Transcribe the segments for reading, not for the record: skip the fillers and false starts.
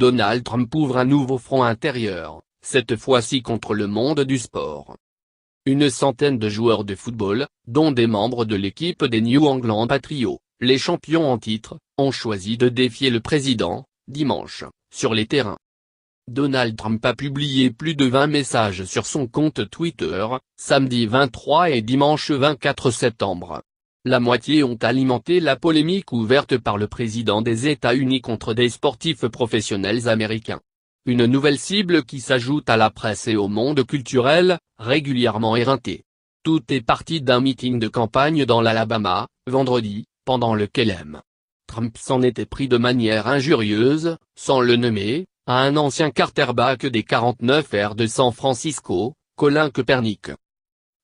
Donald Trump ouvre un nouveau front intérieur, cette fois-ci contre le monde du sport. Une centaine de joueurs de football, dont des membres de l'équipe des New England Patriots, les champions en titre, ont choisi de défier le président, dimanche, sur les terrains. Donald Trump a publié plus de 20 messages sur son compte Twitter, samedi 23 et dimanche 24 septembre. La moitié ont alimenté la polémique ouverte par le président des États-Unis contre des sportifs professionnels américains. Une nouvelle cible qui s'ajoute à la presse et au monde culturel, régulièrement éreinté. Tout est parti d'un meeting de campagne dans l'Alabama, vendredi, pendant lequel M. Trump s'en était pris de manière injurieuse, sans le nommer, à un ancien quarterback des 49ers de San Francisco, Colin Kaepernick.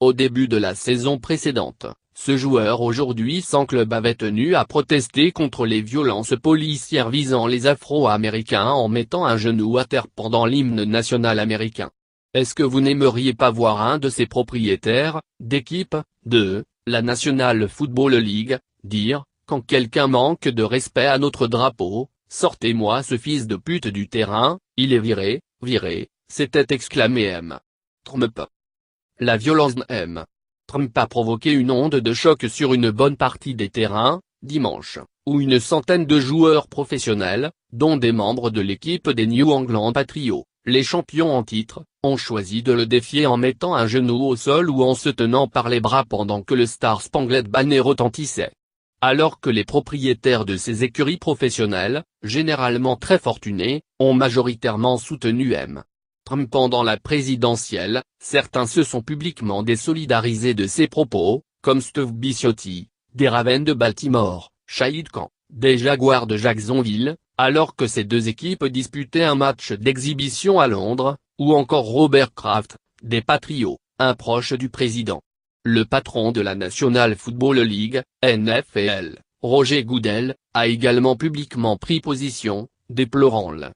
Au début de la saison précédente, ce joueur aujourd'hui sans club avait tenu à protester contre les violences policières visant les Afro-Américains en mettant un genou à terre pendant l'hymne national américain. Est-ce que vous n'aimeriez pas voir un de ces propriétaires, d'équipe, de, la National Football League, dire, quand quelqu'un manque de respect à notre drapeau, sortez-moi ce fils de pute du terrain, il est viré, viré, s'était exclamé M. Trump. La violence de M. Trump a provoqué une onde de choc sur une bonne partie des terrains, dimanche, où une centaine de joueurs professionnels, dont des membres de l'équipe des New England Patriots, les champions en titre, ont choisi de le défier en mettant un genou au sol ou en se tenant par les bras pendant que le Star Spangled Banner retentissait. Alors que les propriétaires de ces écuries professionnelles, généralement très fortunés, ont majoritairement soutenu M. Trump pendant la présidentielle, certains se sont publiquement désolidarisés de ses propos, comme Steve Bisciotti, des Ravens de Baltimore, Shahid Khan, des Jaguars de Jacksonville, alors que ces deux équipes disputaient un match d'exhibition à Londres, ou encore Robert Kraft, des Patriots, un proche du président. Le patron de la National Football League, NFL, Roger Goodell, a également publiquement pris position, déplorant l'.